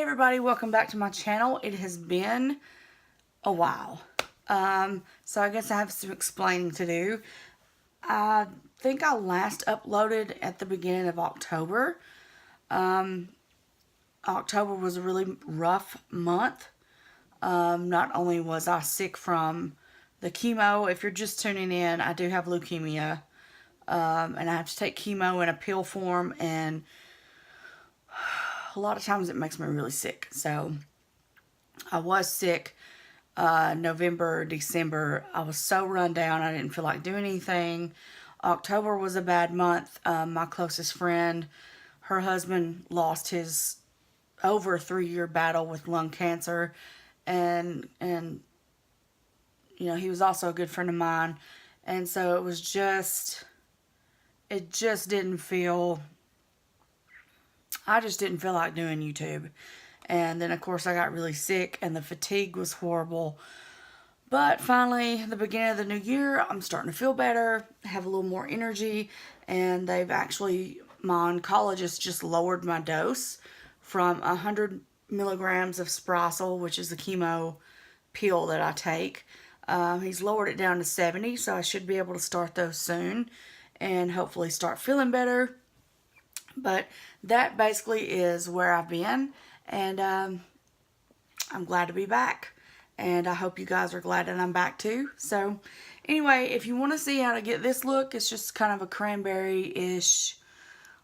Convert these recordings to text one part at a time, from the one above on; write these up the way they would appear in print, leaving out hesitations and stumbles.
Hey everybody, welcome back to my channel. It has been a while. So I guess I have some explaining to do. I think I last uploaded at the beginning of October. October was a really rough month. Not only was I sick from the chemo, if you're just tuning in, I do have leukemia. And I have to take chemo in a pill form, and a lot of times it makes me really sick. So I was sick November, December. I was so run down. I didn't feel like doing anything. October was a bad month. My closest friend, her husband lost his over 3-year battle with lung cancer, and you know, he was also a good friend of mine, and so it just didn't feel, I just didn't feel like doing YouTube. And then, of course, I got really sick, and the fatigue was horrible. But finally, the beginning of the new year, I'm starting to feel better, have a little more energy, and my oncologist just lowered my dose from 100 milligrams of Sprossel, which is the chemo pill that I take. He's lowered it down to 70, so I should be able to start those soon and hopefully start feeling better. But that basically is where I've been, and I'm glad to be back, and I hope you guys are glad that I'm back too. So anyway, if you want to see how to get this look, it's just kind of a cranberry-ish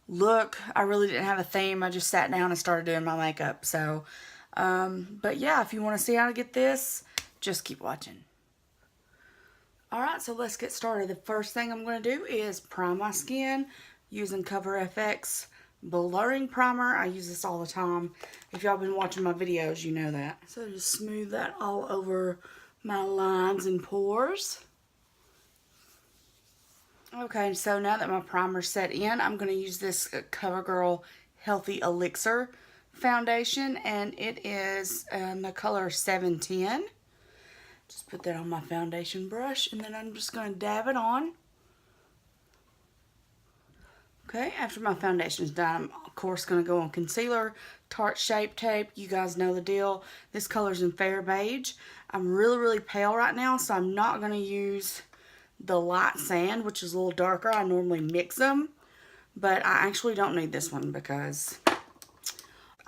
look. I really didn't have a theme. I just sat down and started doing my makeup. So but yeah, if you want to see how to get this, just keep watching. Alright, so let's get started. The first thing I'm going to do is prime my skin using Cover FX blurring primer. I use this all the time. If y'all been watching my videos, you know that. So just smooth that all over my lines and pores. Okay, so now that my primer's set in, I'm going to use this CoverGirl Healthy Elixir foundation, and it is in the color 710. Just put that on my foundation brush, and then I'm just going to dab it on. Okay, after my foundation is done, I'm of course going to go on concealer, Tarte Shape Tape. You guys know the deal. This color's in Fair Beige. I'm really pale right now, so I'm not going to use the light sand, which is a little darker. I normally mix them, but I actually don't need this one because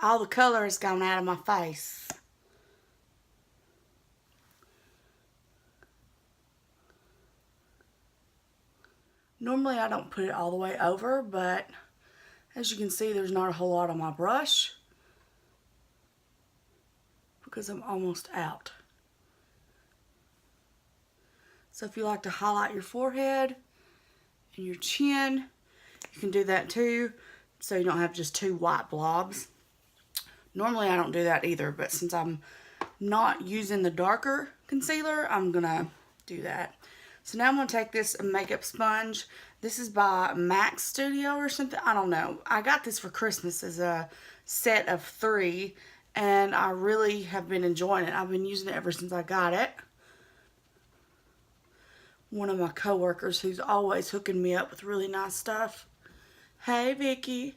all the color has gone out of my face. Normally I don't put it all the way over, but as you can see, there's not a whole lot on my brush because I'm almost out. So if you like to highlight your forehead and your chin, you can do that too, so you don't have just two white blobs. Normally I don't do that either, but since I'm not using the darker concealer, I'm gonna do that. So now I'm going to take this makeup sponge. This is by Max Studio or something. I don't know. I got this for Christmas as a set of 3, and I really have been enjoying it. I've been using it ever since I got it. One of my coworkers who's always hooking me up with really nice stuff. Hey, Vicky.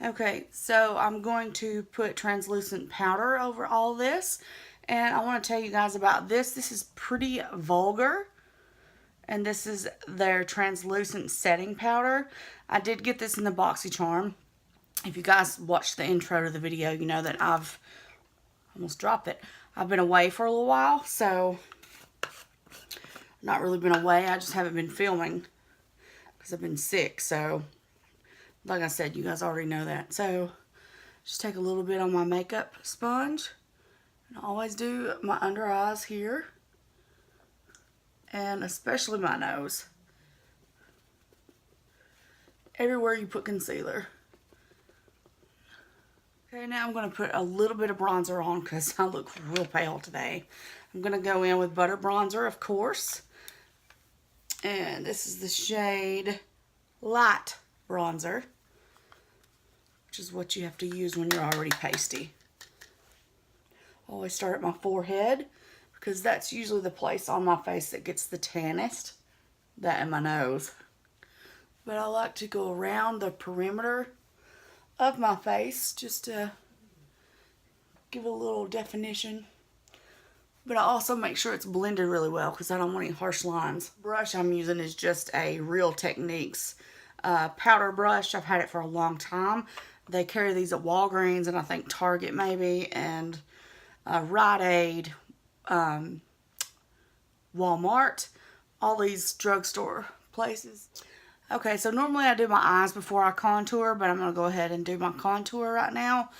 Okay, so I'm going to put translucent powder over all this, and I want to tell you guys about this. This is Pretty Vulgar, and this is their translucent setting powder. I did get this in the BoxyCharm. If you guys watched the intro to the video, you know that I've almost dropped it. I've been away for a little while, so not really been away. I just haven't been filming because I've been sick, so like I said, you guys already know that. So just take a little bit on my makeup sponge, and I always do my under eyes here, and especially my nose. Everywhere you put concealer. Okay, now I'm going to put a little bit of bronzer on because I look real pale today. I'm going to go in with butter bronzer, of course. And this is the shade Light Bronzer, which is what you have to use when you're already pasty. Always start at my forehead because that's usually the place on my face that gets the tannest, that and my nose. But I like to go around the perimeter of my face just to give it a little definition. But I also make sure it's blended really well because I don't want any harsh lines. The brush I'm using is just a Real Techniques powder brush. I've had it for a long time. They carry these at Walgreens and I think Target maybe, and Rite Aid, Walmart, all these drugstore places. Okay, so normally I do my eyes before I contour, but I'm going to go ahead and do my contour right now.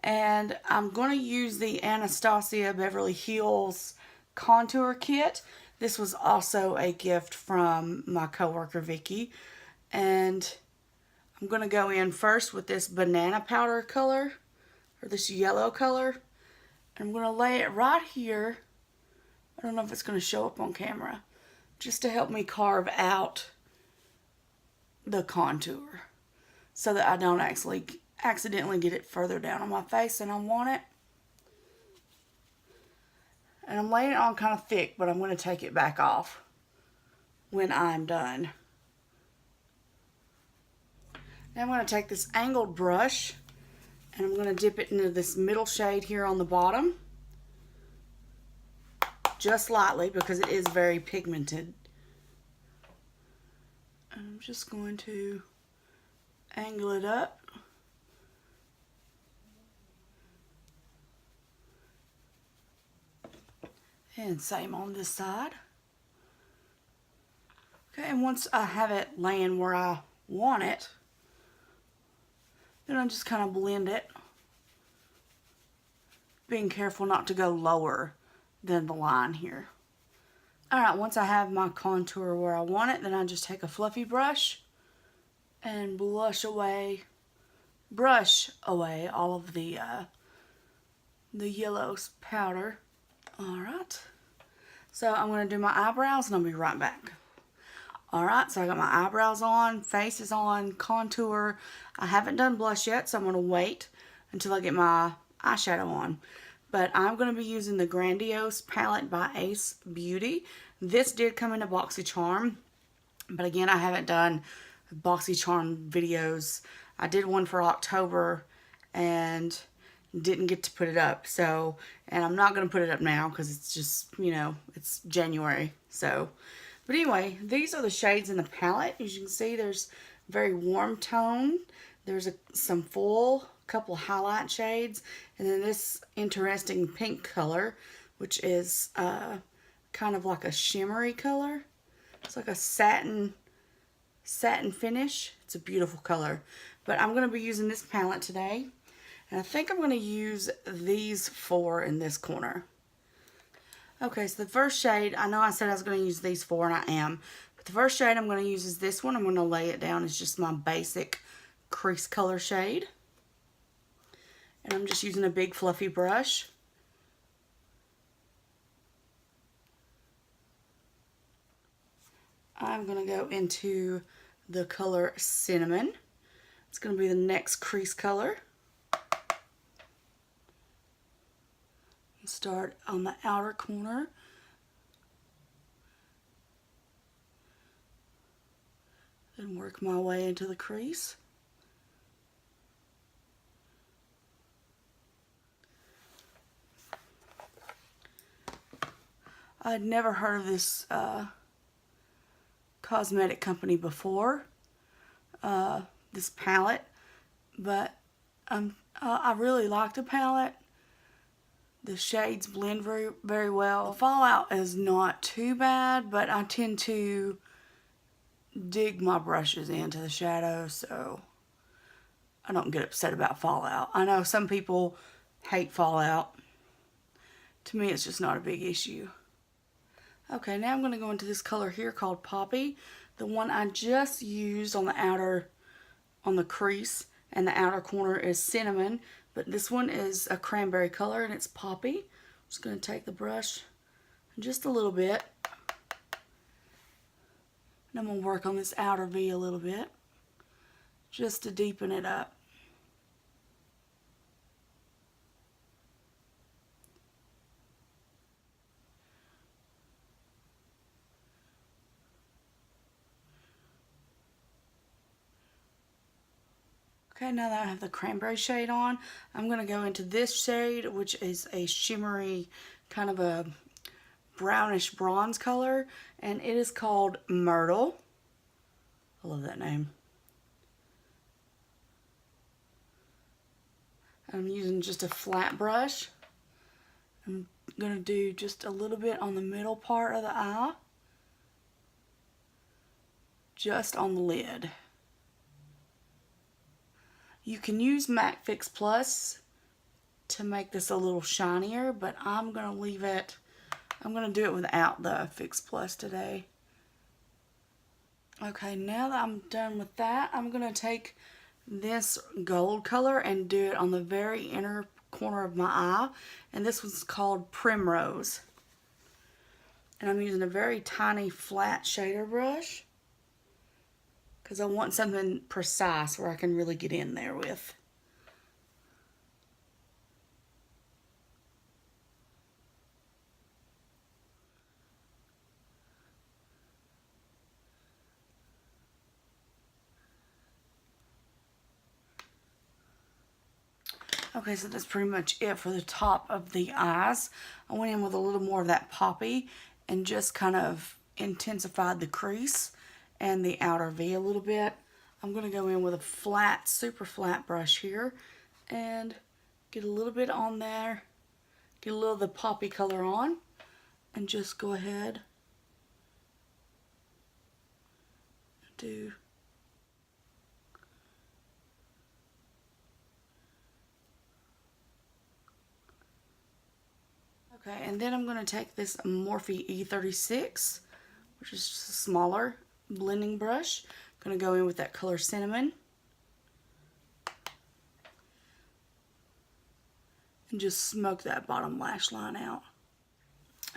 And I'm going to use the Anastasia Beverly Hills contour kit. This was also a gift from my coworker Vicky. And I'm going to go in first with this banana powder color, or this yellow color. And I'm going to lay it right here. I don't know if it's going to show up on camera, just to help me carve out the contour so that I don't accidentally get it further down on my face than I want it. And I'm laying it on kind of thick, but I'm going to take it back off when I'm done. Now I'm going to take this angled brush and I'm going to dip it into this middle shade here on the bottom. Just lightly because it is very pigmented. And I'm just going to angle it up. And same on this side. Okay, and once I have it laying where I want it, then I just kind of blend it, being careful not to go lower than the line here. Alright, once I have my contour where I want it, then I just take a fluffy brush and brush away all of the yellow powder. Alright, so I'm going to do my eyebrows and I'll be right back. Alright, so I got my eyebrows on, face is on, contour. I haven't done blush yet, so I'm going to wait until I get my eyeshadow on. But I'm going to be using the Grandiose palette by Ace Beauty. This did come in a BoxyCharm, but again, I haven't done BoxyCharm videos. I did one for October and didn't get to put it up. So, and I'm not going to put it up now because it's just, you know, it's January. So, but anyway, these are the shades in the palette. As you can see, there's very warm tone. There's some full, couple highlight shades, and then this interesting pink color, which is kind of like a shimmery color. It's like a satin finish. It's a beautiful color. But I'm going to be using this palette today, and I think I'm going to use these four in this corner. Okay, so the first shade, I know I said I was going to use these four, and I am. But the first shade I'm going to use is this one. I'm going to lay it down as just my basic crease color shade. And I'm just using a big fluffy brush. I'm going to go into the color Cinnamon. It's going to be the next crease color. Start on the outer corner. Then work my way into the crease. I'd never heard of this cosmetic company before, this palette, but I really like the palette. The shades blend very, very well. The fallout is not too bad, but I tend to dig my brushes into the shadows, so I don't get upset about fallout. I know some people hate fallout. To me, it's just not a big issue. Okay, now I'm going to go into this color here called Poppy. The one I just used on the crease and the outer corner is Cinnamon, but this one is a cranberry color and it's Poppy. I'm just going to take the brush just a little bit, and I'm going to work on this outer V a little bit just to deepen it up. Okay, now that I have the cranberry shade on, I'm going to go into this shade, which is a shimmery, kind of a brownish bronze color, and it is called Myrtle. I love that name. I'm using just a flat brush. I'm going to do just a little bit on the middle part of the eye, just on the lid. You can use MAC Fix Plus to make this a little shinier, but I'm going to leave it, I'm going to do it without the Fix Plus today. Okay, now that I'm done with that, I'm going to take this gold color and do it on the very inner corner of my eye, and this one's called Primrose. And I'm using a very tiny flat shader brush because I want something precise where I can really get in there with. Okay, so that's pretty much it for the top of the eyes. I went in with a little more of that poppy and just kind of intensified the crease and the outer V a little bit. I'm going to go in with a flat, super flat brush here and get a little bit on there, get a little of the poppy color on, and just go ahead and do okay, and then I'm going to take this Morphe E36, which is just a smaller blending brush. I'm going to go in with that color Cinnamon. And just smoke that bottom lash line out.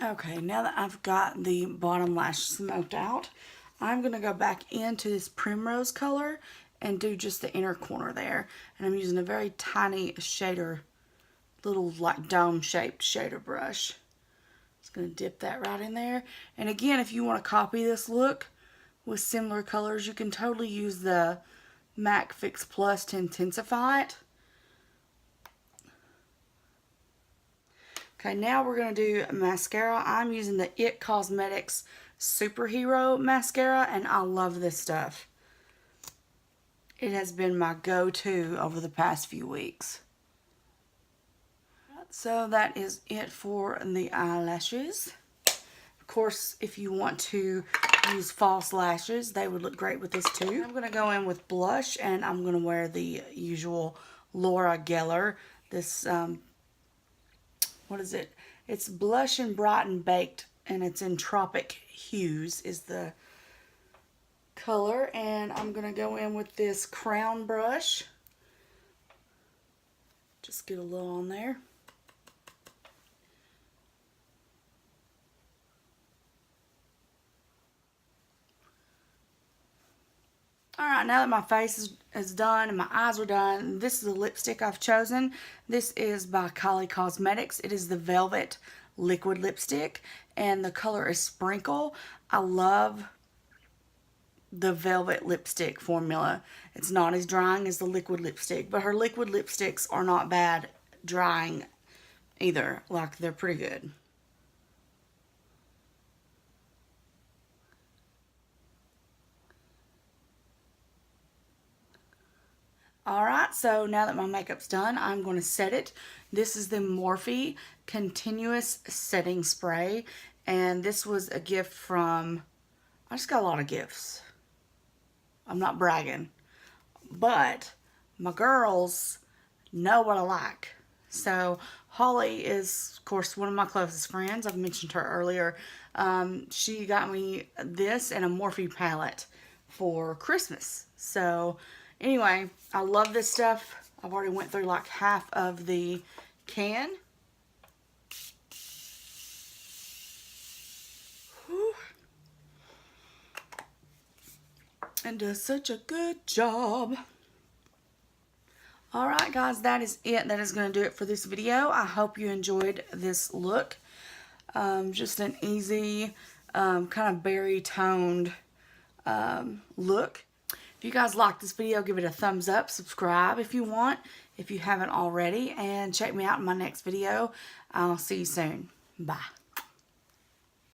Okay, now that I've got the bottom lash smoked out, I'm going to go back into this Primrose color and do just the inner corner there. And I'm using a very tiny shader, little like dome shaped shader brush. Just going to dip that right in there. And again, if you want to copy this look with similar colors, you can totally use the MAC Fix Plus to intensify it. Okay, now we're going to do mascara. I'm using the IT Cosmetics Superhero Mascara, and I love this stuff. It has been my go-to over the past few weeks. So that is it for the eyelashes. Of course, if you want to use false lashes, they would look great with this too. I'm going to go in with blush, and I'm going to wear the usual Laura Geller. This, what is it? It's Blush and Brighten Baked, and it's in Tropic Hues is the color. And I'm going to go in with this crown brush. Just get a little on there. Alright, now that my face is done and my eyes are done, this is the lipstick I've chosen. This is by Kylie Cosmetics. It is the Velvet Liquid Lipstick, and the color is Sprinkle. I love the Velvet lipstick formula. It's not as drying as the liquid lipstick, but her liquid lipsticks are not bad drying either. Like, they're pretty good. Alright, so now that my makeup's done, I'm going to set it. This is the Morphe Continuous Setting Spray, and this was a gift from, I just got a lot of gifts. I'm not bragging, but my girls know what I like. So Holly is, of course, one of my closest friends. I've mentioned her earlier. She got me this and a Morphe palette for Christmas. So anyway, I love this stuff. I've already went through like half of the can. Whew. And does such a good job. Alright guys, that is it. That is going to do it for this video. I hope you enjoyed this look. Just an easy, kind of berry toned look. If you guys like this video, give it a thumbs up, subscribe if you want, if you haven't already, and check me out in my next video. I'll see you soon. Bye.